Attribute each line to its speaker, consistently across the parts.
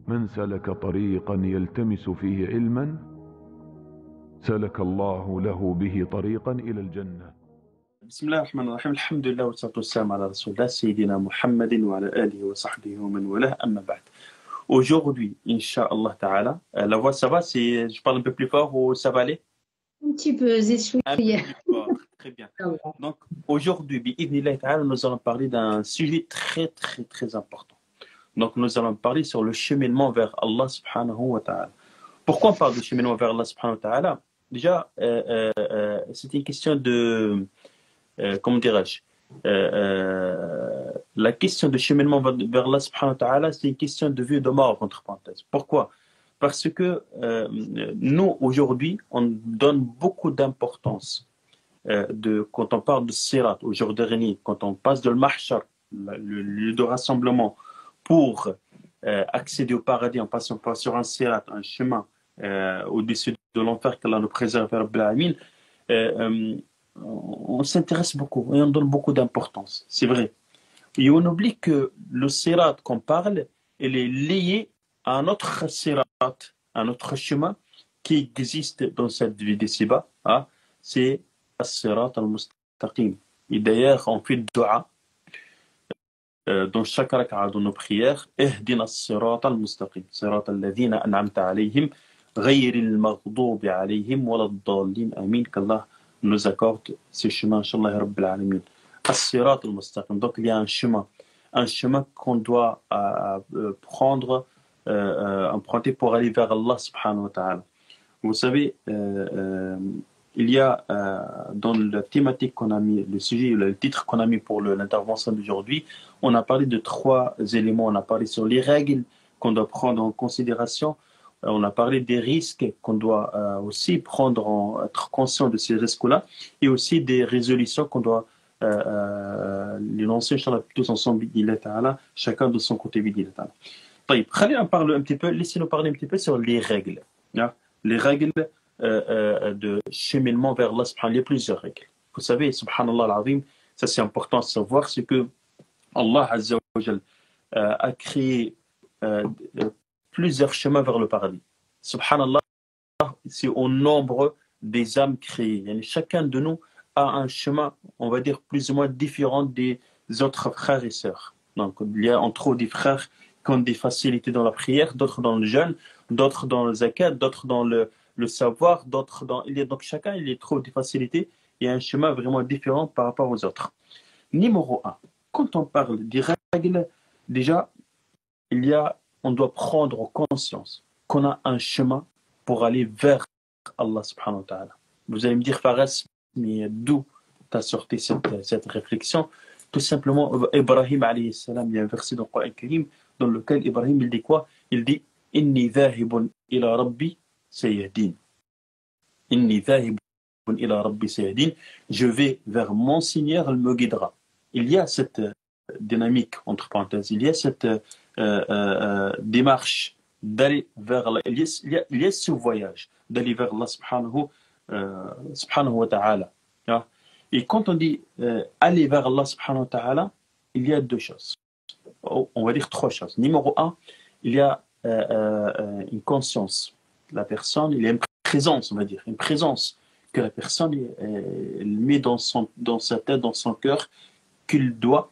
Speaker 1: من سلك طريقا يلتمس فيه علما سلك الله له به طريقا إلى الجنة.
Speaker 2: بسم الله الرحمن الرحيم. الحمد لله والصلاة والسلام على رسول الله سيدنا محمد وعلى آله وصحبه ومن والاه. أما بعد. Aujourd'hui, Inch'Allah Ta'ala, la voix ça va, je parle un peu plus fort ou ça va aller?
Speaker 3: Un petit peu,
Speaker 2: Un peu plus fort, très bien. Donc aujourd'hui, bi'idhnillah Ta'ala, nous allons parler d'un sujet très très très important. Donc nous allons parler sur le cheminement vers Allah Subhanahu wa Ta'ala. Pourquoi on parle de cheminement vers Allah Subhanahu wa Ta'ala? Déjà, c'est une question de, comment dirais-je, la question de cheminement vers Allah subhanahu wa ta'ala, c'est une question de vie et de mort, entre parenthèses. Pourquoi? Parce que nous, aujourd'hui, on donne beaucoup d'importance quand on parle de Sirat, au jour dernier, quand on passe de l'Mahshar, le lieu de rassemblement, pour accéder au paradis en passant par sur un Sirat, un chemin au-dessus de l'enfer qu'Allah nous préserve, Rabbil Alamin, on s'intéresse beaucoup et on donne beaucoup d'importance, c'est vrai. Et on oublie que le sirat qu'on parle, il est lié à un autre sirat, un autre chemin qui existe dans cette vie d'ici-bas. Hein? C'est le sirat al-mustaqim. Et d'ailleurs, on fait dua dans chaque raka'a de nos prières. Ihdina as-sirat al-mustaqim. Sirat alladhina an'amta alayhim, ghayri al-maghdubi alayhim, wa lad-dallin. Amin. Qu'Allah nous accorde ce chemin, Inch'Allah Rabbil Alamin. As-sirat al-mustaqim. Donc il y a un chemin qu'on doit prendre, emprunter pour aller vers Allah subhanahu wa ta'ala. Vous savez, il y a dans la thématique qu'on a mis, le sujet, le titre qu'on a mis pour l'intervention d'aujourd'hui, on a parlé de 3 éléments. On a parlé sur les règles qu'on doit prendre en considération. On a parlé des risques qu'on doit aussi prendre, être conscient de ces risques-là, et aussi des résolutions qu'on doit les lancer, Inch'Allah, tous ensemble, chacun de son côté. Laissez-nous parler un petit peu sur les règles. Hein? Les règles de cheminement vers Allah. Il y a plusieurs règles. Vous savez, subhanallah al-azim, ça c'est important de savoir, c'est que Allah Azza wa Jal a créé plusieurs chemins vers le paradis. Subhanallah, c'est au nombre des âmes créées. Yani chacun de nous a un chemin, on va dire, plus ou moins différent des autres frères et sœurs. Donc, il y a entre autres des frères qui ont des facilités dans la prière, d'autres dans le jeûne, d'autres dans le zakat, d'autres dans le savoir, d'autres dans... Donc, chacun, il trouve des facilités. Il y a un chemin vraiment différent par rapport aux autres. Numéro 1. Quand on parle des règles, déjà, on doit prendre conscience qu'on a un chemin pour aller vers Allah subhanahu wa ta'ala. Vous allez me dire, Fares, mais d'où tu as sorti cette réflexion? Tout simplement, Ibrahim alayhi salam, il y a un verset dans le Coran Karim dans lequel Ibrahim il dit quoi? Il dit Inni dhahibun ila rabbi sayyadin. Inni dhahibun ila rabbi sayyadin. Je vais vers mon Seigneur, il me guidera. Il y a cette dynamique, entre parenthèses, il y a cette démarche d'aller vers Allah. Il y a ce voyage d'aller vers Allah subhanahu wa ta'ala. Et quand on dit aller vers Allah subhanahu wa ta'ala, il y a 2 choses. On va dire 3 choses. Numéro 1, il y a une conscience. La personne, il y a une présence, on va dire, une présence que la personne elle met dans sa tête, dans son cœur, qu'il doit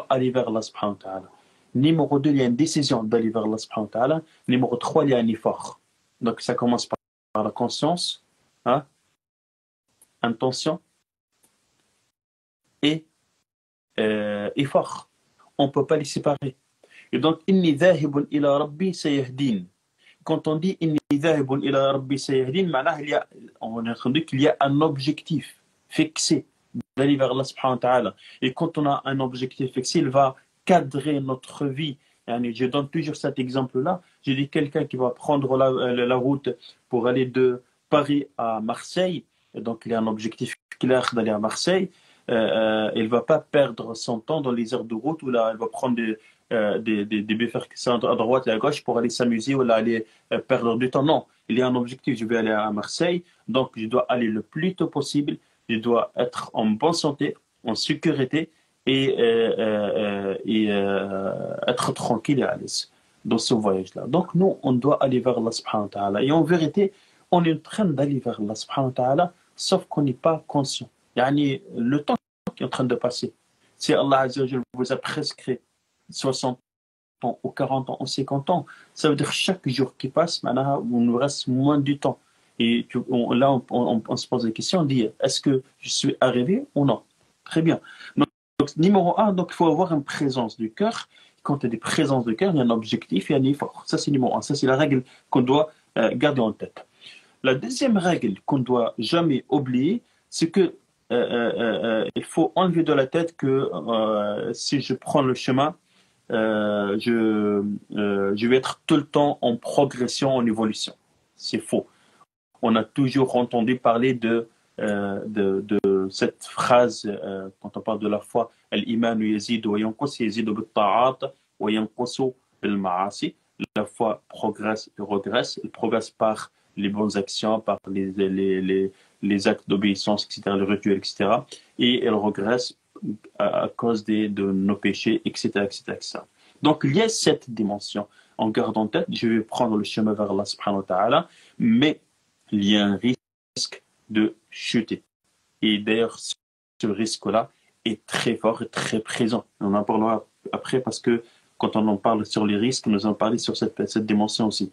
Speaker 2: aller vers Allah subhanahu wa ta'ala. Numéro 2, il y a une décision d'aller vers Allah subhanahu wa ta'ala. Numéro 3, il y a un effort. Donc ça commence par la conscience, hein, intention et effort. On ne peut pas les séparer. Et donc, inni dhahibun ila rabbi sayahdin. Quand on dit inni dhahibun ila rabbi sayahdin, on a entendu qu'il y a un objectif fixé d'aller vers Allah subhanahu wa ta'ala. Et quand on a un objectif fixé, il va cadrer notre vie. Je donne toujours cet exemple-là. J'ai dit quelqu'un qui va prendre la route pour aller de Paris à Marseille. Et donc, il y a un objectif clair d'aller à Marseille. Il ne va pas perdre son temps dans les heures de route où là, il va prendre des bifurcations à droite et à gauche pour aller s'amuser ou là, aller perdre du temps. Non, il y a un objectif. Je vais aller à Marseille. Donc, je dois aller le plus tôt possible. Je dois être en bonne santé, en sécurité et être tranquille et à l'aise. dans ce voyage-là. Donc nous, on doit aller vers Allah subhanahu wa ta'ala. Et en vérité, on est en train d'aller vers Allah subhanahu wa ta'ala, sauf qu'on n'est pas conscient. Yani, le temps qui est en train de passer, si Allah Azza wa Jal vous a prescrit 60 ans ou 40 ans ou 50 ans, ça veut dire chaque jour qui passe, maintenant, il nous reste moins du temps. Et là, on se pose la question, on dit, est-ce que je suis arrivé ou non? Très bien. Donc, numéro un, donc, il faut avoir une présence du cœur. Quand il y a des présences de cœur, il y a un objectif, il y a un effort. Ça, c'est numéro un. Ça, c'est la règle qu'on doit garder en tête. La deuxième règle qu'on ne doit jamais oublier, c'est que il faut enlever de la tête que si je prends le chemin, je vais être tout le temps en progression, en évolution. C'est faux. On a toujours entendu parler de cette phrase quand on parle de la foi, al-iman yazid wa yanqus, yazid bil-ta'at wa yanqus bil-ma'asi. La foi progresse et regresse. Elle progresse par les bonnes actions, par les actes d'obéissance, etc., les rituels, etc. Et elle regresse à cause de nos péchés, etc., etc., etc. Donc, il y a cette dimension. En garde en tête, je vais prendre le chemin vers Allah subhanahu wa ta'ala, mais il y a un risque de chuter. Et d'ailleurs, ce risque-là est très fort et très présent. On en parlera après parce que quand on en parle sur les risques, nous allons parler sur cette dimension aussi.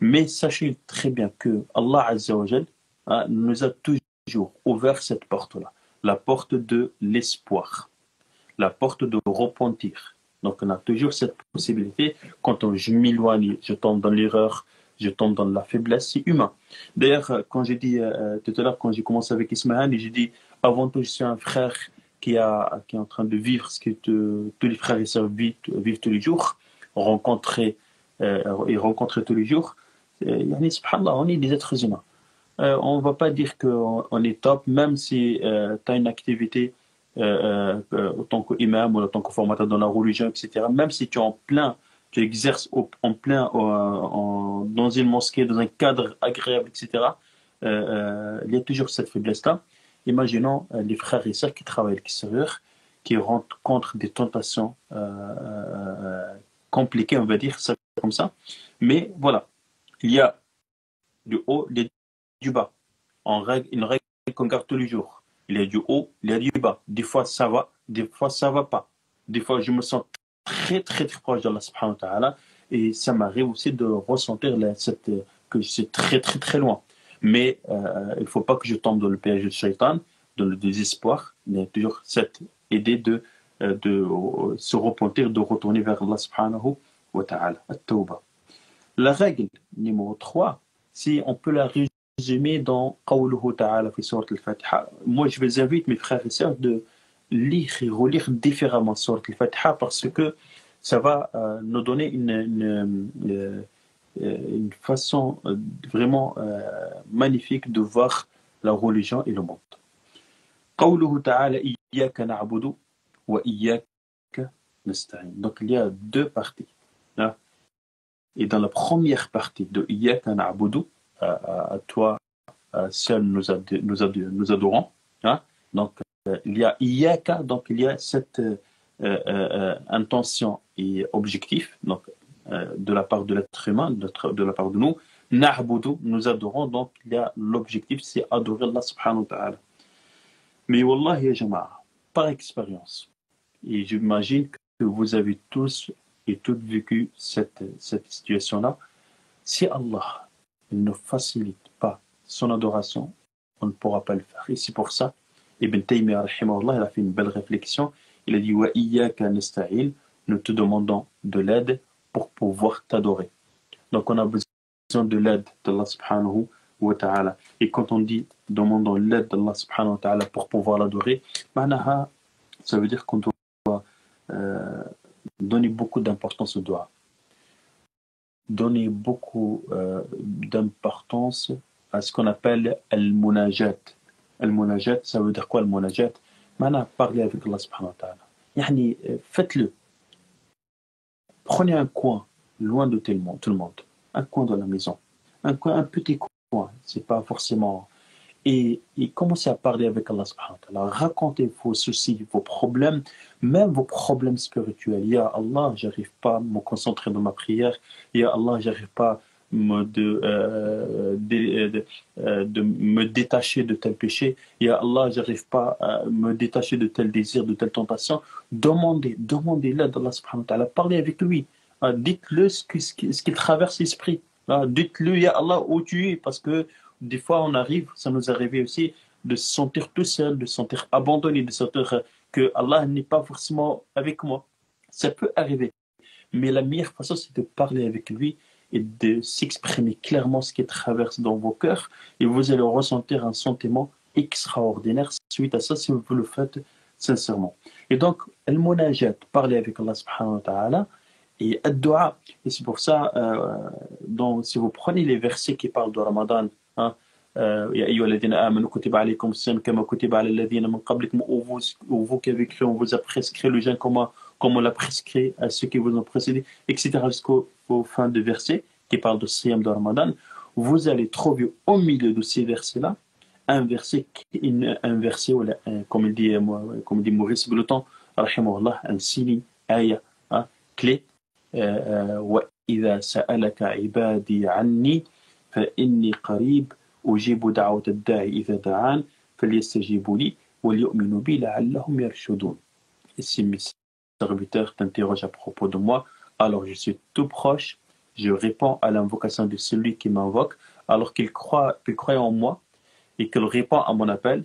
Speaker 2: Mais sachez très bien que Allah Azza wa Jal nous a toujours ouvert cette porte-là, la porte de l'espoir, la porte de repentir. Donc on a toujours cette possibilité. Quand je m'éloigne, je tombe dans l'erreur, je tombe dans la faiblesse, c'est humain. D'ailleurs, quand j'ai dit tout à l'heure, quand j'ai commencé avec Ismaël, j'ai dit avant tout, je suis un frère qui est en train de vivre ce que tous les frères et sœurs vivent tous les jours, rencontrer tous les jours. Subhanallah, on est des êtres humains. On ne va pas dire qu'on est top, même si tu as une activité autant qu'imam ou autant que formateur dans la religion, etc. Même si tu exerces en plein dans une mosquée, dans un cadre agréable, etc. Il y a toujours cette faiblesse-là. Imaginons les frères et sœurs qui travaillent à l'extérieur, qui rencontrent des tentations compliquées, on va dire ça comme ça. Mais voilà, il y a du haut, il y a du bas. Une règle qu'on garde tous les jours. Il y a du haut, il y a du bas. Des fois ça va, des fois ça va pas. Des fois je me sens très très très proche d'Allah subhanahu wa ta'ala et ça m'arrive aussi de ressentir que je suis très très très loin. Mais il ne faut pas que je tombe dans le piège du shaitan, dans le désespoir. Il y a toujours cette idée de se repentir, de retourner vers Allah subhanahu wa ta'ala. At-tawbah. La règle numéro 3, si on peut la résumer dans Qawluhu ta'ala fi surat al-Fatiha. Moi, je vous invite, mes frères et sœurs, de lire et relire différemment surat al-Fatiha parce que ça va nous donner une façon vraiment magnifique de voir la religion et le monde. Qawluhu ta'ala iyyaka na'budu wa iyyaka nasta'in. Donc il y a deux parties. Là. Et dans la première partie de iyyaka na'budu, à toi seul nous adorons. Hein? Donc il y a iyyaka, donc il y a cette intention et objectif. Donc de la part de l'être humain, de la part de nous, na'budu, nous adorons, donc il y a l'objectif, c'est adorer Allah subhanahu wa ta'ala. Mais wallah ya jama'a, par expérience, et j'imagine que vous avez tous et toutes vécu cette situation-là, si Allah ne facilite pas son adoration, on ne pourra pas le faire. Et c'est pour ça, Ibn Taymiyyah rahimahullah, il a fait une belle réflexion, il a dit wa iyyaka nasta'in, nous te demandons de l'aide pour pouvoir t'adorer. Donc on a besoin de l'aide d'Allah subhanahu wa ta'ala. Et quand on dit demandons l'aide d'Allah subhanahu wa ta'ala pour pouvoir l'adorer, ça veut dire qu'on doit donner beaucoup d'importance au dua. Donner beaucoup d'importance à ce qu'on appelle al-munajat. Al-munajat, ça veut dire quoi al-munajat? Parler avec Allah subhanahu wa ta'ala. Faites-le. Prenez un coin loin de tout le monde, un coin de la maison, un petit coin, c'est pas forcément. et commencez à parler avec Allah subhanahu wa ta'ala. Racontez vos soucis, vos problèmes, même vos problèmes spirituels. Ya Allah, j'arrive pas à me concentrer dans ma prière. Ya Allah, j'arrive pas de me détacher de tel péché. Ya Allah, j'arrive pas à me détacher de tel désir, de telle tentation. Demandez l'aide d'Allah subhanahu wa ta'ala. Parlez avec lui. Dites-le ce qui traverse l'esprit. Dites-le, Ya Allah, où tu es, parce que des fois, ça nous arrive aussi de se sentir tout seul, de se sentir abandonné, de se sentir que Allah n'est pas forcément avec moi. Ça peut arriver. Mais la meilleure façon, c'est de parler avec lui et de s'exprimer clairement ce qui traverse dans vos cœurs. Et vous allez ressentir un sentiment extraordinaire suite à ça si vous le faites sincèrement. Et donc, al-munajat, parler avec Allah subhanahu wa ta'ala, et ad-dua. Et c'est pour ça, donc, si vous prenez les versets qui parlent de Ramadan, hein, Ya ayyuha alladhina amanu kutiba alaykum as-siyam kama kutiba ala alladhina min qablikum, où vous qui avez cru, on vous a prescrit le jeûne comme on l'a prescrit à ceux qui vous ont précédé, etc. jusqu'aux fins de versets qui parlent de Siyam de Ramadan. Vous allez trouver au milieu de ces versets-là un verset, comme il dit Maurice Breton, rahimahullah, un signe, ayah, clé. وإذا سألك عبادي عني فإني قريب أجيب دعوة الداعي إذا دعان فليستجيبوا لي وليؤمنوا بي لعلهم يرشدون. Et si mes serviteurs t'interrogent à propos de moi, alors je suis tout proche, je réponds à l'invocation de celui qui m'invoque, alors qu'il croit en moi et qu'il répond à mon appel.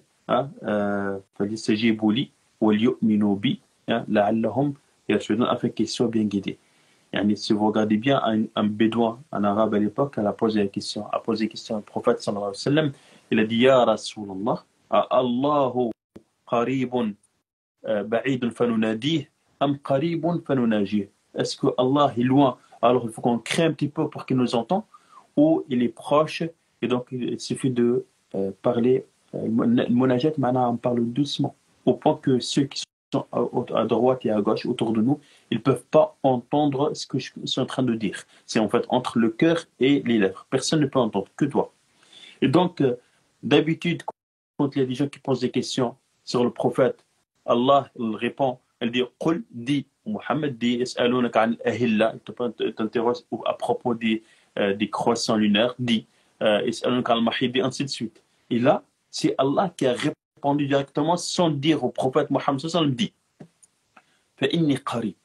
Speaker 2: فليستجيبوا لي وليؤمنوا بي لعلهم يرشدون, afin qu'ils soient bien guidés. Yani, si vous regardez bien, un bédouin, un arabe à l'époque, a posé la question au prophète sallallahu alayhi wa sallam. Il a dit Ya Rasulallah, Allahu qaribun ba'idun fanunadih, am qaribun fanunajih. Est-ce que Allah est loin, alors il faut qu'on crie un petit peu pour qu'il nous entende, ou il est proche, et donc il suffit de parler. Le munajat, maintenant, on parle doucement, au point que ceux qui sont à droite et à gauche autour de nous, ils ne peuvent pas entendre ce que je suis en train de dire. C'est en fait entre le cœur et les lèvres. Personne ne peut entendre, que toi. Et donc, d'habitude, quand il y a des gens qui posent des questions sur le prophète, Allah il répond, elle dit Qul, dit, Mohammed dit, Es'alunaka an ahilla, il t'interroge à propos des croissants lunaires, dit, Es'alunaka al-mahid, et ainsi de suite. Et là, c'est Allah qui a répondu directement sans dire au prophète Mohammed sallallahu alayhi wa sallam, dit فإني قريب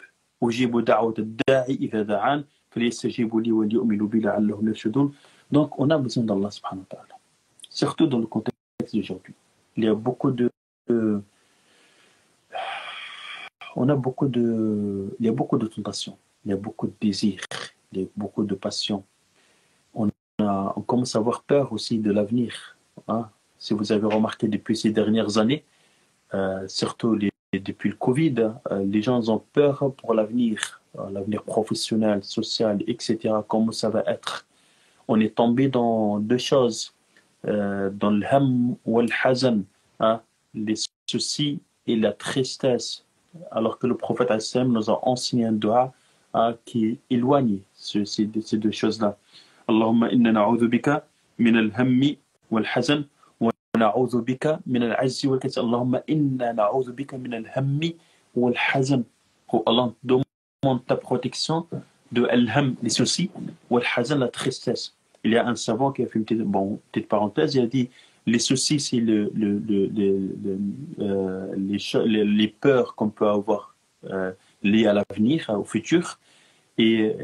Speaker 2: أجيب دعوة الداعي إذا دعان فليستجيبوا لي وليؤمنوا بي لعلهم يرشدون. Donc on a besoin d'Allah subhanahu wa ta'ala, surtout dans le contexte d'aujourd'hui. Il y a beaucoup de tentations, il y a beaucoup de désirs, il y a beaucoup de passions. On commence à avoir peur aussi de l'avenir. Si vous avez remarqué depuis ces dernières années, surtout depuis le Covid, les gens ont peur pour l'avenir professionnel, social, etc. Comment ça va être? On est tombé dans deux choses, dans le ham ou le hazan, les soucis et la tristesse, alors que le prophète Hassan nous a enseigné un dua qui éloigne ces deux choses-là. Allahumma inna na'udhu bika min al-hammi wal-hazan ونعوذ بك من العجز والكسل. اللهم إنا نعوذ بك من الهم والحزن. Oh Allah, demande ta protection de al-ham, les soucis, ou al-hazan, la tristesse. Il y a un savant qui a fait une petite parenthèse, il a dit les soucis, c'est les peurs qu'on peut avoir liées à l'avenir, au futur, et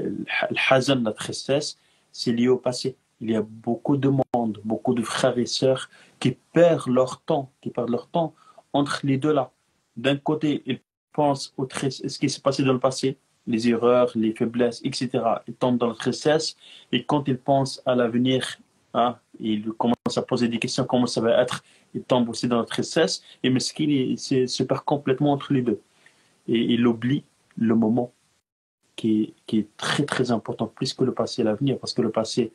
Speaker 2: al-hazan, la tristesse, c'est lié au passé. Il y a beaucoup de monde, beaucoup de frères et sœurs qui perdent leur temps entre les deux là. D'un côté, ils pensent à ce qui s'est passé dans le passé, les erreurs, les faiblesses, etc. Ils tombent dans la tristesse, et quand ils pensent à l'avenir, ils commencent à poser des questions, comment ça va être, ils tombent aussi dans la tristesse, et Meskin, il se perd complètement entre les deux. Et il oublie le moment qui est très très important, plus que le passé et l'avenir, parce que le passé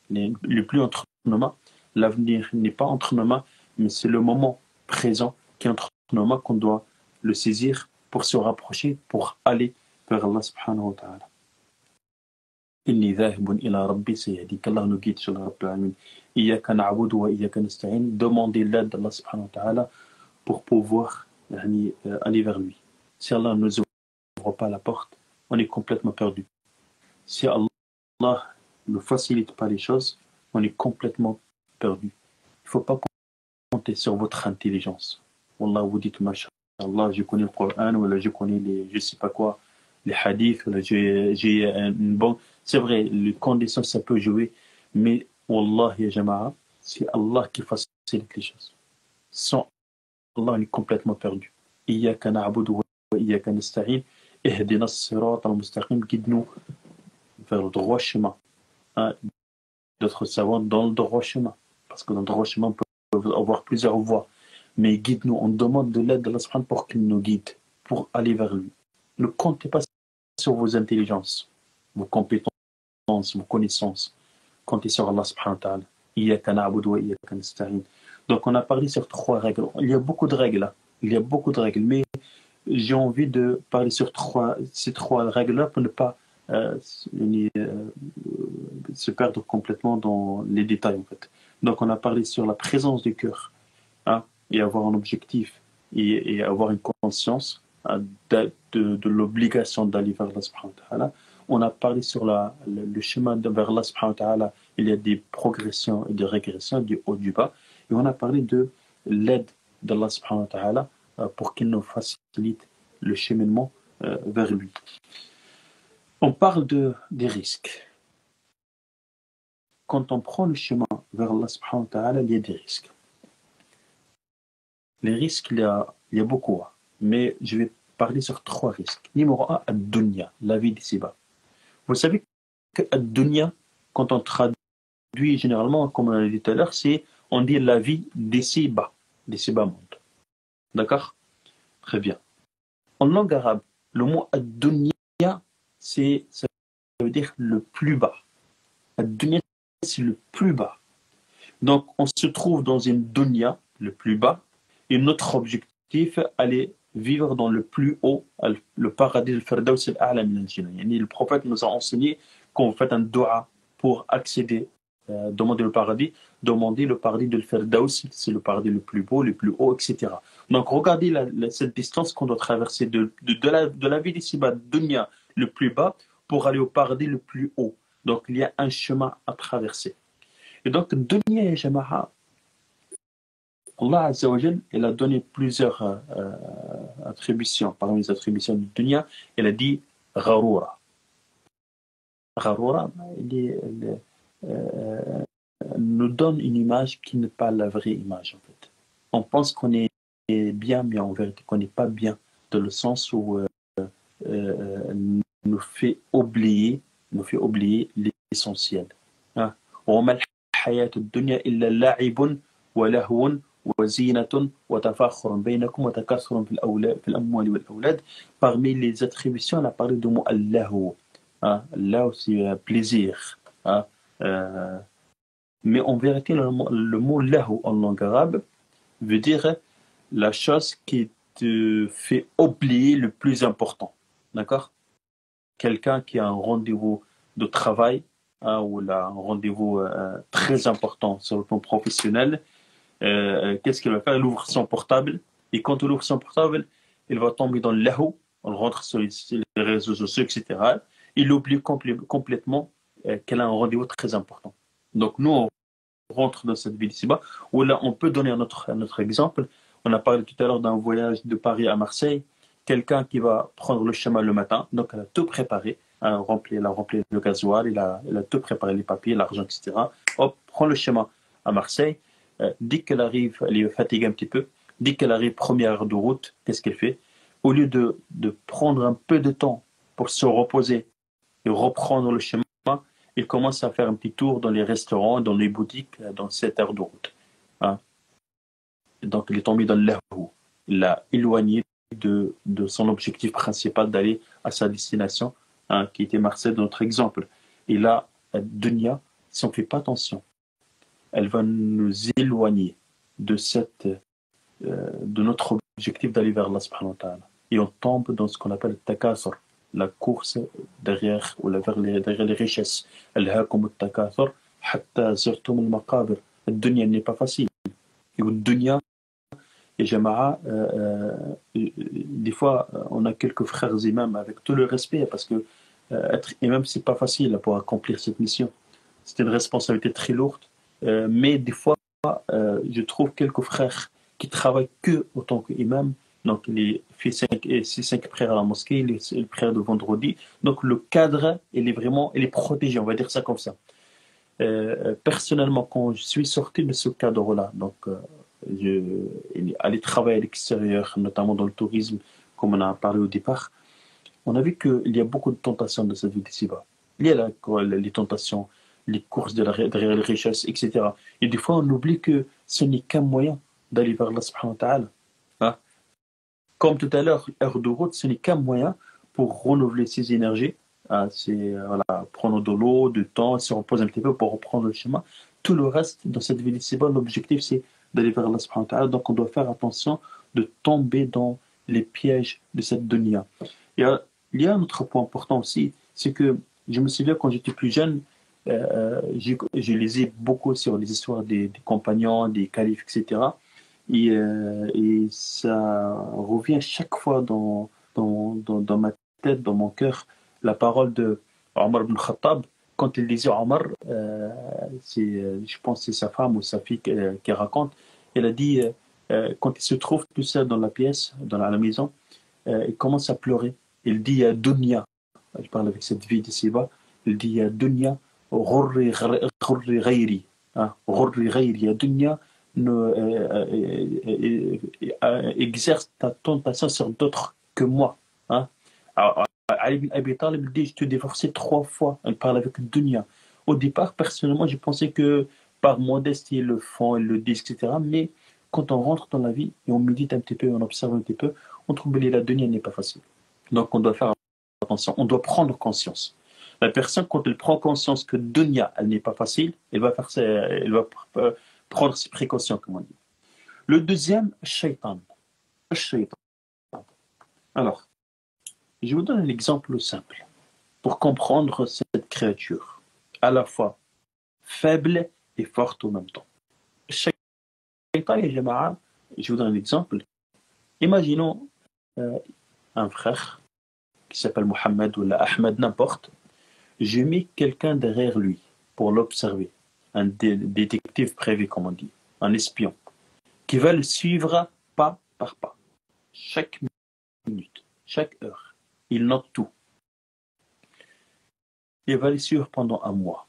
Speaker 2: n'est plus entre nos mains, l'avenir n'est pas entre nos mains, mais c'est le moment présent qui est entre nos mains qu'on doit le saisir pour se rapprocher, pour aller vers Allah subhanahu wa ta'ala. إني ذاهب إلى ربي سيهدي. qu'Allah nous guide sur le Rabbil Alamin. إياك نعبد وإياك نستعين. Demandez l'aide d'Allah subhanahu wa ta'ala pour pouvoir aller vers lui. Si Allah ne nous ouvre pas la porte, on est complètement perdu. Si Allah ne facilite pas les choses, on est complètement perdu. Il ne faut pas compter sur votre intelligence. Wallah, vous dites, Masha'Allah, je connais le Coran, ou là, je connais les, je sais pas quoi, les hadiths, ou là, j'ai une bonne... C'est vrai, les conditions, ça peut jouer, mais Wallah, ya Jama'a, c'est Allah qui facilite les choses. Sans Allah, on est complètement perdu. Iyaka na'budu wa iyaka nasta'in. Ihdina as-sirata al-mustaqim. Guide-nous vers le droit chemin. Hein? D'autres savants dans le droit chemin. Parce que dans le droit chemin, on peut avoir plusieurs voies. Mais guide-nous. On demande de l'aide d'Allah subhanahu pour qu'il nous guide, pour aller vers lui. Ne comptez pas sur vos intelligences, vos compétences, vos connaissances. Comptez sur Allah subhanahu wa ta'ala. Iyaka na'budu wa iyaka nasta'in. Donc on a parlé sur 3 règles. Il y a beaucoup de règles là. Il y a beaucoup de règles. Mais j'ai envie de parler sur ces 3 règles-là pour ne pas se perdre complètement dans les détails en fait. Donc on a parlé sur la présence du cœur, hein, et avoir un objectif et avoir une conscience de l'obligation d'aller vers Allah subhanahu wa ta'ala. On a parlé sur le chemin vers Allah subhanahu wa ta'ala. Il y a des progressions et des régressions, du haut du bas. Et on a parlé de l'aide d'Allah subhanahu wa ta'ala pour qu'il nous facilite le cheminement vers lui. On parle des risques. Quand on prend le chemin vers Allah subhanahu wa ta'ala, il y a des risques. Les risques, il y a beaucoup. Mais je vais parler sur 3 risques. Numéro 1, ad-dunya, la vie d'ici-bas. Vous savez que ad-dunya, quand on traduit généralement, comme on l'a dit tout à l'heure, on dit la vie d'ici-bas monde. D'accord? Très bien. En langue arabe, le mot ad-dunya, ça veut dire le plus bas. Ad-dunya, c'est le plus bas. Donc, on se trouve dans une dunya, le plus bas, et notre objectif, aller vivre dans le plus haut, le paradis, le firdaus al-a'la min al-jinan. Le prophète nous a enseigné qu'on fait un dua pour accéder, demander le paradis de le firdaus, c'est le paradis le plus beau, le plus haut, etc. Donc, regardez cette distance qu'on doit traverser de la vie d'ici-bas, dunya, le plus bas, pour aller au paradis le plus haut. Donc, il y a un chemin à traverser. Et donc, dunya et jama'a, Allah Azza wa Jal, il a donné plusieurs attributions. Parmi les attributions de dunya, il a dit gharoura. Gharoura, nous donne une image qui n'est pas la vraie image, en fait. On pense qu'on est bien, mais en vérité qu'on n'est pas bien, dans le sens où nous fait oublier l'essentiel. وما الحياة الدنيا إلا لعب ولهو وزينة وتفاخر بينكم وتكاثر في الأموال والأولاد. Parmi les attributions, on a parlé du mot al-lahu. Al-lahu, c'est plaisir. Mais en vérité, le mot lahu en langue arabe veut dire la chose qui te fait oublier le plus important. D'accord? Quelqu'un qui a un rendez-vous de travail, ou là, un rendez-vous très important sur le plan professionnel, qu'est-ce qu'il va faire? Il ouvre son portable, et quand il ouvre son portable, il va tomber dans le lahu, on rentre sur les réseaux sociaux, etc. Il oublie complètement qu'elle a un rendez-vous très important. Donc nous, on rentre dans cette vie ici-bas, où là, on peut donner un autre exemple. On a parlé tout à l'heure d'un voyage de Paris à Marseille. Quelqu'un qui va prendre le chemin le matin, donc elle a tout préparé, elle a rempli le gasoil, elle a tout préparé, les papiers, l'argent, etc. Hop, prend le chemin à Marseille. Dès qu'elle arrive, elle est fatiguée un petit peu. Dès qu'elle arrive, première heure de route, qu'est-ce qu'elle fait? Au lieu de prendre un peu de temps pour se reposer et reprendre le chemin, il commence à faire un petit tour dans les restaurants, dans les boutiques, dans cette heure de route. Donc, il est tombé dans le lahu. Il l'a éloigné de son objectif principal d'aller à sa destination, qui était Marseille, dans notre exemple. Et là, dunya, si on ne fait pas attention, elle va nous éloigner de notre objectif d'aller vers Allah subhanahu wa ta'ala. Et on tombe dans ce qu'on appelle le takasur, la course derrière, ou derrière les richesses. ألهاكم التكاثر حتى زرتم المقابر. الدنيا n'est pas facile. Et الدنيا, et Jama'a, des fois, on a quelques frères imams avec tout le respect, parce que être imam, c'est pas facile pour accomplir cette mission. C'est une responsabilité très lourde. Mais des fois, je trouve quelques frères qui travaillent que autant qu'imam. Donc, il fait 5 prières à la mosquée, les prières de vendredi. Donc, le cadre, il est protégé, on va dire ça comme ça. Personnellement, quand je suis sorti de ce cadre-là, donc, aller travailler à l'extérieur, notamment dans le tourisme, comme on a parlé au départ, on a vu qu'il y a beaucoup de tentations dans cette vie d'ici-bas. Il y a les tentations, les courses derrière les richesses, etc. Et des fois, on oublie que ce n'est qu'un moyen d'aller vers Allah subhanahu wa ta'ala. Hein? Comme tout à l'heure, heure de route, ce n'est qu'un moyen pour renouveler ses énergies. Hein? C'est prendre de l'eau, du temps, se reposer un petit peu pour reprendre le chemin. Tout le reste, dans cette vie d'ici-bas, l'objectif, c'est d'aller vers Allah subhanahu wa ta'ala. Donc, on doit faire attention de tomber dans les pièges de cette dunya. Il y a un autre point important aussi, c'est que je me souviens quand j'étais plus jeune, je lisais beaucoup sur les histoires des compagnons, des califes, etc. Et ça revient chaque fois dans ma tête, dans mon cœur, la parole de Omar ibn Khattab. Quand il disait Omar, je pense que c'est sa femme ou sa fille qui raconte, elle a dit, quand il se trouve tout seul dans la pièce, dans la maison, il commence à pleurer. Il dit à Dunya, je parle avec cette vie d'ici-bas, il dit à Dunya, Ghurri ghayri, Ghurri ghayri, à Dunya, exerce ta tentation sur d'autres que moi. Hein. Ali ibn Abi Talib dit, je te divorcé 3 fois. Il parle avec Dunya. Au départ, personnellement, je pensais que par modestie, ils le font, ils le disent, etc. Mais quand on rentre dans la vie et on médite un petit peu, on observe un petit peu, on trouve que la Dunya n'est pas facile. Donc, on doit faire attention, on doit prendre conscience. La personne, quand elle prend conscience que Dunya, elle n'est pas facile, elle va prendre ses précautions, comme on dit. Le deuxième, Shaitan. Alors, je vous donne un exemple simple pour comprendre cette créature, à la fois faible et forte en même temps. Shaitan et Jama'a, je vous donne un exemple. Imaginons un frère qui s'appelle Mohamed ou Ahmed, n'importe. J'ai mis quelqu'un derrière lui pour l'observer, un détective privé, comme on dit, un espion, qui va le suivre pas par pas, chaque minute, chaque heure. Il note tout. Il va le suivre pendant un mois,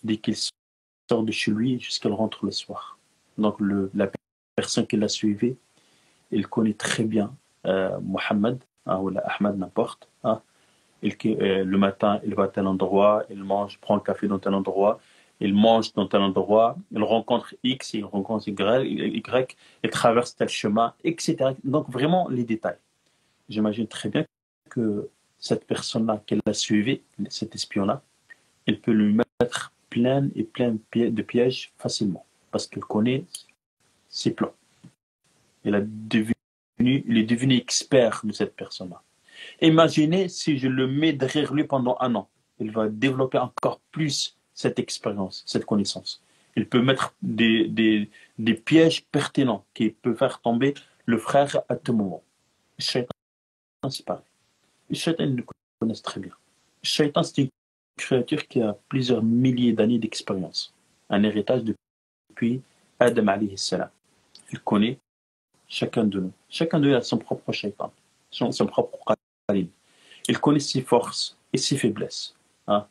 Speaker 2: dès qu'il sort de chez lui jusqu'à rentre le soir. Donc la personne qui l'a suivi, il connaît très bien Mohamed, ou Ahmed, n'importe. Le matin, il va à tel endroit, il mange, prend le café dans tel endroit, il mange dans tel endroit, il rencontre X, il rencontre Y, il traverse tel chemin, etc. Donc vraiment les détails. J'imagine très bien que cette personne-là qu'elle a suivi, cet espion-là, elle peut lui mettre plein de pièges facilement, parce qu'elle connaît ses plans. Il est devenu expert de cette personne-là. Imaginez si je le mets derrière lui pendant un an. Il va développer encore plus cette expérience, cette connaissance. Il peut mettre des pièges pertinents qui peuvent faire tomber le frère à tout moment. Le Shaitan, c'est pareil. Le Shaitan, ils le connaissent très bien. Le Shaitan, c'est une créature qui a plusieurs milliers d'années d'expérience. Un héritage depuis Adam alayhi salam. Il connaît chacun de nous. Chacun de nous a son propre Shaitan, son propre qarin. Il connaît ses forces et ses faiblesses. Hein.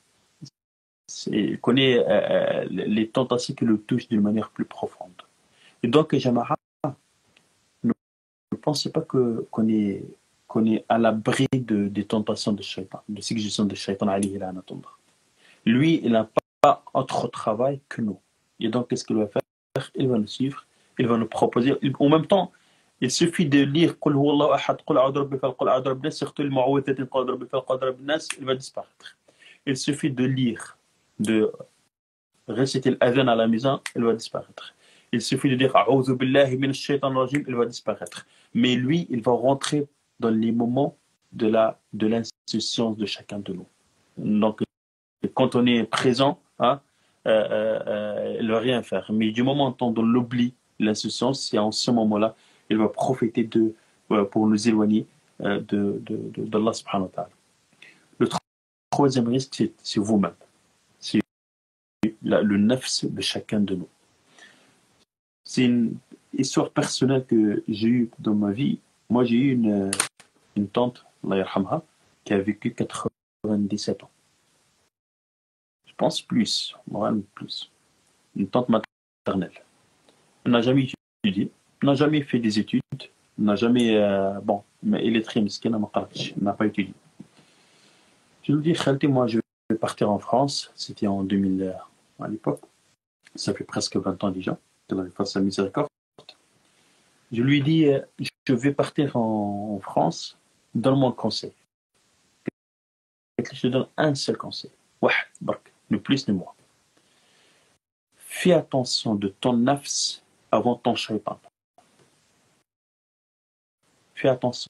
Speaker 2: Il connaît les tentations qui le touchent d'une manière plus profonde. Et donc, Jama'a, ne pensez pas qu'on est à l'abri des tentations de Shaitan, de suggestions de Shaitan alayhi la'natullah. Lui, il n'a pas autre travail que nous. Et donc, qu'est-ce qu'il va faire? Il va nous suivre, il va nous proposer. En même temps, il suffit de lire Qul huwallahu ahad, Qul a'udhu bi rabbil falaq, Qul a'udhu bi rabbin nas, surtout le mu'awwidhatain, Qul a'udhu bi falaq, Qul a'udhu bi rabbin nas, il va disparaître. Il suffit de lire, de réciter l'adhan à la maison, il va disparaître. Il suffit de dire A'udhu billahi minash shaitanir rajim, il va disparaître. Mais lui, il va rentrer dans les moments de l'insouciance de chacun de nous. Donc, quand on est présent, hein, il ne va rien faire. Mais du moment où on l'oublie, l'insouciance, c'est en ce moment-là, il va profiter pour nous éloigner d'Allah subhanahu wa ta'ala. Le troisième risque, c'est vous-même. C'est le nafs de chacun de nous. C'est une histoire personnelle que j'ai eue dans ma vie. Moi, j'ai eu une tante, Allah yarhamha, qui a vécu 97 ans. Je pense plus, vraiment plus. Une tante maternelle. Elle n'a jamais étudié, n'a jamais fait des études, n'a jamais... bon, mais elle est très mesquine, elle n'a pas étudié. Je lui dis, Khalti, moi, je vais partir en France. C'était en 2000, à l'époque. Ça fait presque 20 ans déjà, de la face à miséricorde. Je lui dis, je vais partir en France, donne-moi un conseil. Je te donne un seul conseil. Wahd, bark, ni plus ni moins. Fais attention de ton nafs avant ton shaitan. Fais attention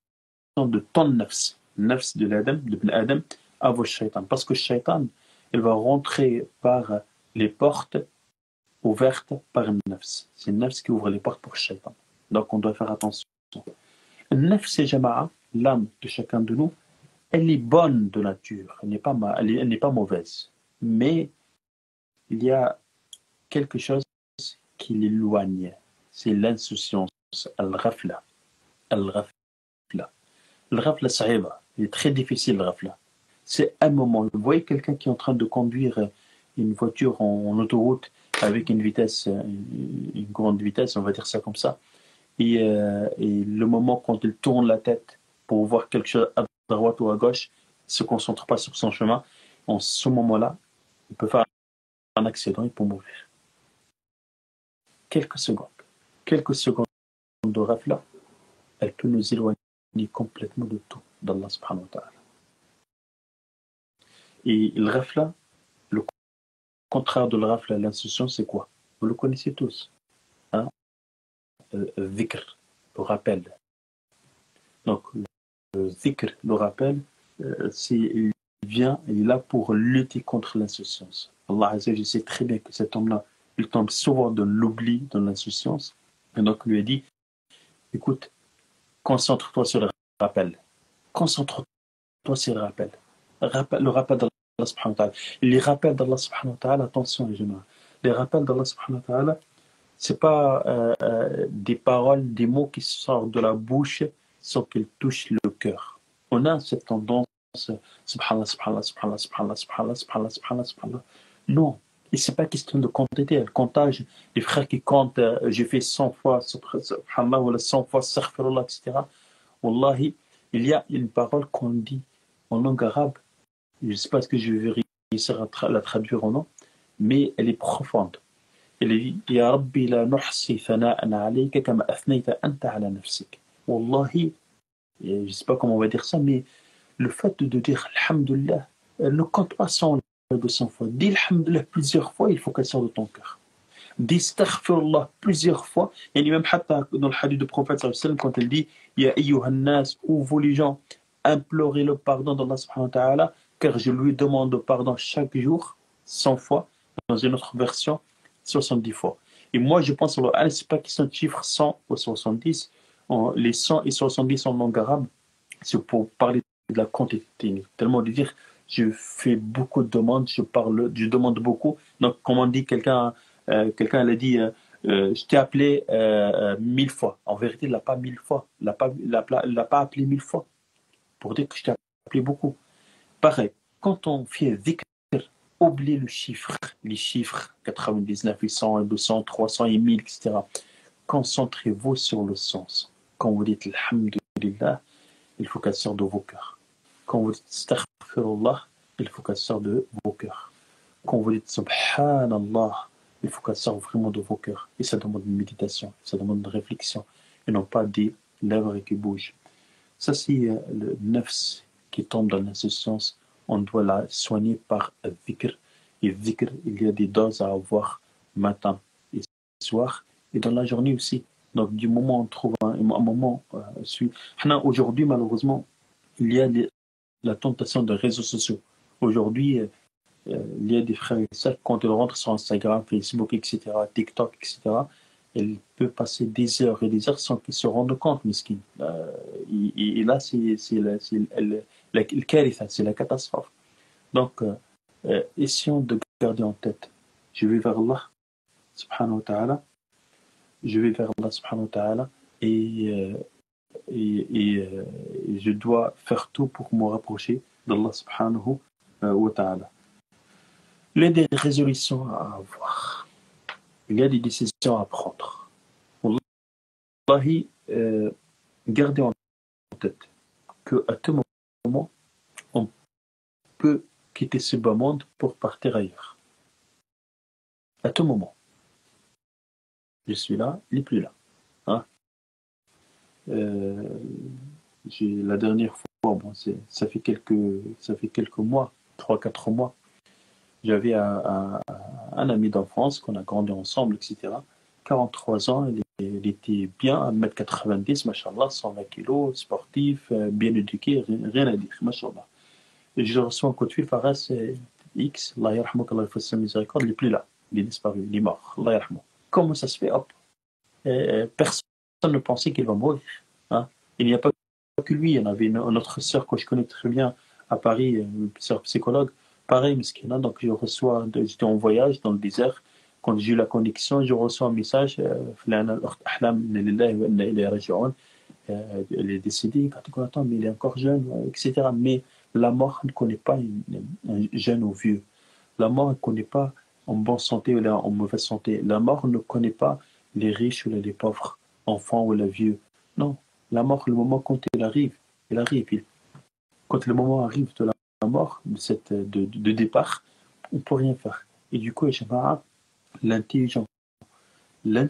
Speaker 2: de ton nafs. Nafs de l'Adam, de Ibn Adam, avant le shaitan. Parce que le shaitan, il va rentrer par les portes ouvertes par le nafs. C'est le nafs qui ouvre les portes pour le shaitan. Donc on doit faire attention. Le nafs et jama'a, l'âme de chacun de nous, elle est bonne de nature. Elle n'est pas mauvaise. Mais il y a quelque chose qui l'éloigne. C'est l'insouciance. Al-ghafla. Al-ghafla. Al-ghafla, sa'iba. Il est très difficile, al-ghafla. C'est un moment. Vous voyez quelqu'un qui est en train de conduire une voiture en autoroute avec une vitesse, une grande vitesse, on va dire ça comme ça. Et le moment quand il tourne la tête pour voir quelque chose à droite ou à gauche, il ne se concentre pas sur son chemin. En ce moment-là, il peut faire un accident, il peut mourir. Quelques secondes de ghafla, elle peut nous éloigner complètement de tout, d'Allah subhanahu wa ta'ala. Et le ghafla, le contraire de le ghafla, l'insouciance, c'est quoi? Vous le connaissez tous. Hein? Dhikr, le rappel. Donc, le dhikr, le rappel, il est là pour lutter contre l'insouciance. Allah Azza wa Jalla sait très bien que cet homme-là, il tombe souvent dans l'oubli, dans l'insouciance. Et donc, il lui a dit, écoute, concentre-toi sur le rappel. Concentre-toi sur le rappel. Le rappel d'Allah subhanahu wa ta'ala. Les rappels d'Allah subhanahu wa ta'ala, attention les jeunes. Les rappels d'Allah subhanahu wa ta'ala, c'est pas des paroles, des mots qui sortent de la bouche sans qu'ils touchent le cœur. On a cette tendance, subhanallah, subhanallah, subhanallah, subhanallah, subhanallah, subhanallah, subhanallah, subhanallah. Non, et c'est pas question de quantité, le comptage. Les frères qui comptent, j'ai fait 100 fois, subhanallah, ou 100 fois, astaghfirullah, etc. Wallahi, il y a une parole qu'on dit en langue arabe, je ne sais pas ce que je vais réussir à la traduire ou non, mais elle est profonde. Elle dit Ya Rabbi la nuhsi thana'an alayka kama athnayta anta ala nafsik. Wallahi, je ne sais pas comment on va dire ça, mais le fait de dire Alhamdulillah, ne compte pas 100 ou 200 fois. Dis Alhamdulillah plusieurs fois, il faut qu'elle sorte de ton cœur. Dis Astaghfirullah plusieurs fois. Et même dans le hadith du prophète, quand elle dit Ya ayyuhan nas, ou vous les gens, implorez le pardon d'Allah subhanahu wa ta'ala, car je lui demande pardon chaque jour, 100 fois, dans une autre version, 70 fois. Et moi, je pense que ce n'est pas question de chiffre 100 ou 70. Les 100 et 70 en langue arabe, c'est pour parler de la quantité. Tellement de dire, je fais beaucoup de demandes, je demande beaucoup. Donc, comme on dit, quelqu'un elle a dit, je t'ai appelé 1000 fois. En vérité, il l'a pas 1000 fois. Il l'a pas appelé 1000 fois. Pour dire que je t'ai appelé beaucoup. Pareil, quand on fait dhikr, oubliez les chiffres 99, 100, 200, 300 et 1000, etc. Concentrez-vous sur le sens. Quand vous dites Alhamdulillah, il faut qu'elle sorte de vos cœurs. Quand vous dites Astaghfirullah, il faut qu'elle sorte de vos cœurs. Quand vous dites Subhanallah, il faut qu'elle sorte vraiment de vos cœurs. Et ça demande une méditation, ça demande une réflexion, et non pas des lèvres qui bougent. Ça, c'est le nafs qui tombe dans l'insouciance. On doit la soigner par dhikr. Et dhikr, il y a des doses à avoir matin et soir, et dans la journée aussi. Donc, du moment où on trouve un moment, aujourd'hui, malheureusement, il y a la tentation des réseaux sociaux. Aujourd'hui, il y a des frères et sœurs, quand ils rentrent sur Instagram, Facebook, etc., TikTok, etc., ils peuvent passer des heures et des heures sans qu'ils se rendent compte, miskin. Et là, c'est la catastrophe. Donc, essayons de garder en tête, je vais vers Allah, subhanahu wa ta'ala, je vais vers Allah, subhanahu wa ta'ala, et je dois faire tout pour me rapprocher d'Allah, subhanahu wa ta'ala. Il y a des résolutions à avoir. Il y a des décisions à prendre. Wallahi, gardez en tête qu'à tout moment, on peut quitter ce bas monde pour partir ailleurs. À tout moment. Je suis là, il n'est plus là. Hein? La dernière fois, bon, ça fait quelques mois, 3-4 mois, j'avais un ami d'enfance qu'on a grandi ensemble, etc. 43 ans, il était bien, 1m90, machallah, 120 kilos, sportif, bien éduqué, rien à dire, machallah. Et je reçois un coup de fil, Faras X, Allah yarhamou, qu'Allah fasse sa miséricorde, il n'est plus là, il est disparu, il est mort, Allah yarhamou. Comment ça se fait? Hop. Personne ne pensait qu'il va mourir. Hein? Il n'y a pas que lui, il y en avait une autre sœur que je connais très bien à Paris, une sœur psychologue, pareil, miskina. Donc j'étais en voyage dans le désert. Quand j'ai eu la connexion, je reçois un message, il est décédé, attends, mais il est encore jeune, etc. Mais la mort ne connaît pas un jeune ou vieux. La mort ne connaît pas en bonne santé ou en mauvaise santé. La mort ne connaît pas les riches ou les pauvres, enfants ou les vieux. Non, la mort, le moment quand il arrive. Quand le moment arrive de la mort, de départ, on ne peut rien faire. Et du coup, l'intelligent, le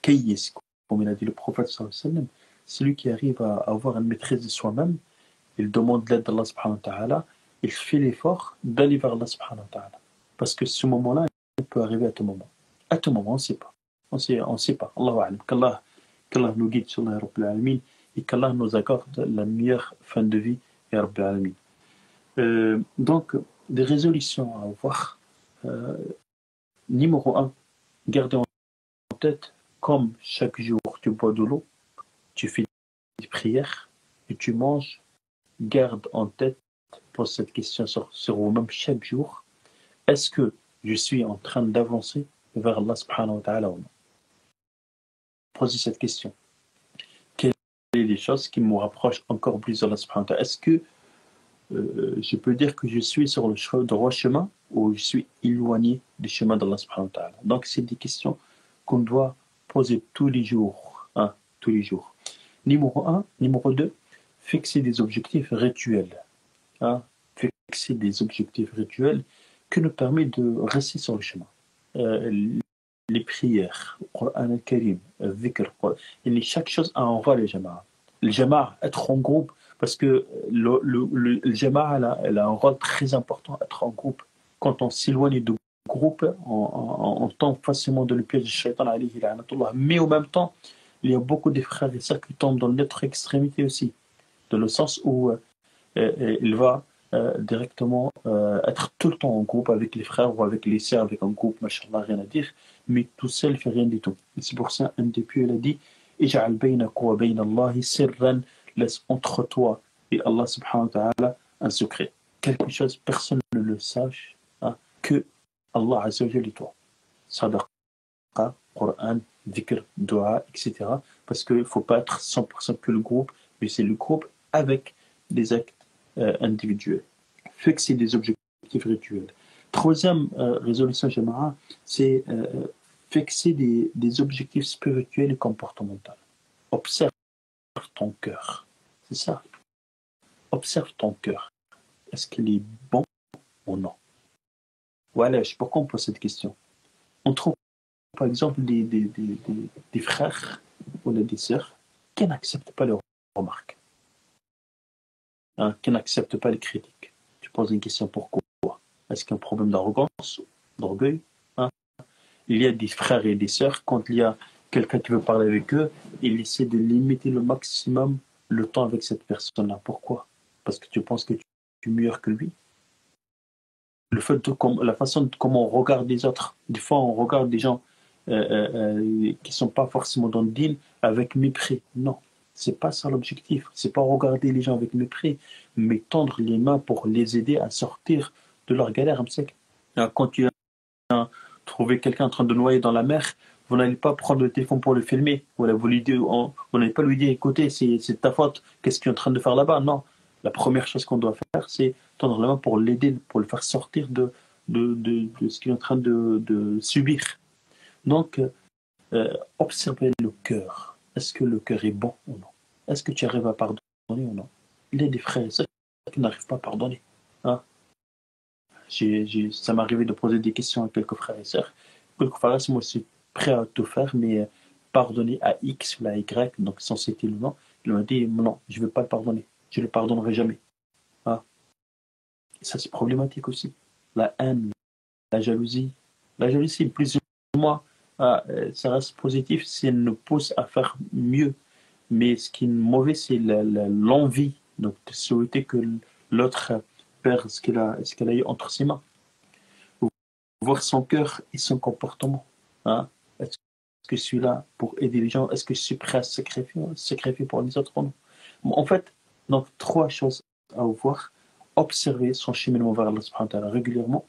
Speaker 2: kayis, comme il a dit le prophète sallallahu alayhi wa sallam, celui qui arrive à avoir une maîtrise de soi-même, il demande l'aide d'Allah subhanahu wa ta'ala, il fait l'effort d'aller vers Allah subhanahu wa ta'ala. Parce que ce moment-là, il peut arriver à tout moment. À tout moment, on ne sait pas. On ne sait pas. Allahu a'lam. Qu'Allah nous guide sur la Rabbil Alamin et qu'Allah nous accorde la meilleure fin de vie, ya Rabbil Alamin. Donc, des résolutions à avoir. Numéro 1, gardez en tête, comme chaque jour tu bois de l'eau, tu fais des prières et tu manges, garde en tête, pose cette question sur vous-même chaque jour. Est-ce que je suis en train d'avancer vers Allah subhanahu wa ta'ala ou non? Posez cette question. Quelles sont les choses qui me rapprochent encore plus d'Allah subhanahu wa ta'ala? Est-ce que je peux dire que je suis sur le droit chemin ou je suis éloigné du chemin d'Allah subhanahu wa ta'ala? Donc, c'est des questions qu'on doit poser tous les jours. Hein, tous les jours. Numéro 1. Numéro 2, fixer des objectifs rituels. Hein, fixer des objectifs rituels qui nous permettent de rester sur le chemin. Les prières, le Coran al-Karim, le dhikr, chaque chose a un rôle, le jama'a. Le jama'a, être en groupe, parce que le jama'a elle a un rôle très important, être en groupe. Quand on s'éloigne du groupe, on tombe facilement dans le piège du shaitan, mais en même temps, il y a beaucoup de frères et sœurs qui tombent dans l'autre extrémité aussi, dans le sens où il va directement être tout le temps en groupe avec les frères ou avec les sœurs, avec un groupe, machallah, rien à dire, mais tout seul, il ne fait rien du tout. Et c'est pour ça, un des pieux, il a dit Ij'al baynaka wa bayna Allahi sirran, laisse entre toi et Allah subhanahu wa ta'ala un secret. Quelque chose, personne ne le sache, hein, que Allah azza wa jalla et toi. Sadaqa, Coran, dhikr, dua, etc. Parce qu'il ne faut pas être 100% que le groupe, mais c'est le groupe avec des actes individuels. Fixer des objectifs rituels. Troisième résolution Jama'a, c'est fixer des objectifs spirituels et comportementaux. Observe ton cœur. C'est ça. Observe ton cœur. Est-ce qu'il est bon ou non? Voilà, pourquoi on pose cette question? On trouve par exemple des frères ou des sœurs qui n'acceptent pas les remarques, hein, qui n'acceptent pas les critiques. Tu poses une question, pourquoi? Est-ce qu'il y a un problème d'arrogance, d'orgueil, hein? Il y a des frères et des sœurs, quand il y a quelqu'un qui veut parler avec eux, ils essaient de limiter le maximum le temps avec cette personne-là. Pourquoi? parce que tu penses que tu es meilleur que lui. Le fait de la façon comment on regarde les autres. Des fois, on regarde des gens qui sont pas forcément dans le deal avec mépris. Non, c'est pas ça l'objectif. C'est pas regarder les gens avec mépris, mais tendre les mains pour les aider à sortir de leur galère. Quand tu as trouvé quelqu'un en train de noyer dans la mer, vous n'allez pas prendre le téléphone pour le filmer. Voilà, vous n'allez pas lui dire, écoutez, c'est ta faute. Qu'est-ce qu'il est en train de faire là-bas? Non. La première chose qu'on doit faire, c'est tendre la main pour l'aider, pour le faire sortir de ce qu'il est en train de subir. Donc, observez le cœur. Est-ce que le cœur est bon ou non? Est-ce que tu arrives à pardonner ou non? Il y a des frères et sœurs qui n'arrivent pas à pardonner. Hein? Ça m'est arrivé de poser des questions à quelques frères et sœurs. Quelquefois, moi, je suis prêt à tout faire, mais pardonner à X ou à Y, donc sans citer le nom, il m'a dit non, je ne vais pas le pardonner. Je ne le pardonnerai jamais. Hein? Ça, c'est problématique aussi. La haine, la jalousie. La jalousie, plus ou moins, ça reste positif si elle nous pousse à faire mieux. Mais ce qui est mauvais, c'est l'envie. Donc, de souhaiter que l'autre perd ce qu'elle a eu entre ses mains. Voir son cœur et son comportement. Hein? Est-ce que je suis là pour aider les gens? Est-ce que je suis prêt à sacrifier pour les autres? Non. En fait, donc, 3 choses à voir. Observer son cheminement vers Allah subhanahu wa ta'ala régulièrement.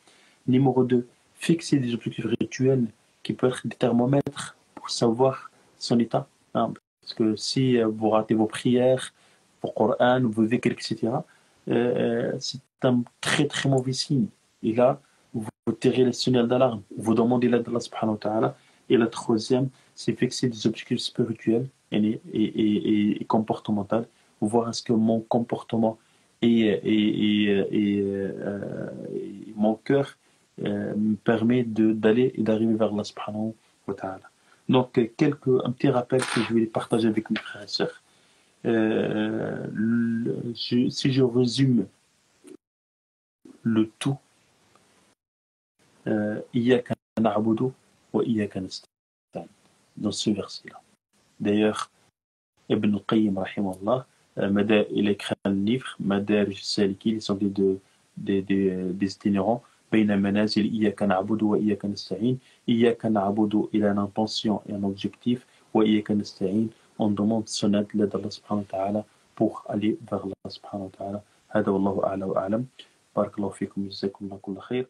Speaker 2: Numéro 2, fixer des objectifs rituels qui peuvent être des thermomètres pour savoir son état. Hein? Parce que si vous ratez vos prières, vos Coran, vos dhikr, etc., c'est un très très mauvais signe. Et là, vous tirez les signaux d'alarme, vous demandez l'aide d'Allah subhanahu wa ta'ala. Et la troisième, c'est fixer des objectifs spirituels et comportementaux. Voir est-ce que mon comportement et mon cœur me permet d'aller et d'arriver vers Allah subhanahu wa ta'ala. Donc, un petit rappel que je vais partager avec mes frères et sœurs. Si je résume le tout, Iyyaka na'budu wa iyyaka nasta'in, dans ce verset-là. D'ailleurs, Ibn al-Qayyim, rahimahullah, il a écrit un livre, Madarij al-Salikin, ils sont des itinérants, بين منازل إياك نعبد وإياك نستعين. إياك نعبد, il a une intention et un objectif, وإياك نستعين, on demande son aide, l'aide d'Allah subhanahu wa ta'ala pour aller vers Allah subhanahu wa ta'ala. هذا والله أعلى وأعلم. بارك الله فيكم، جزاكم الله كل خير.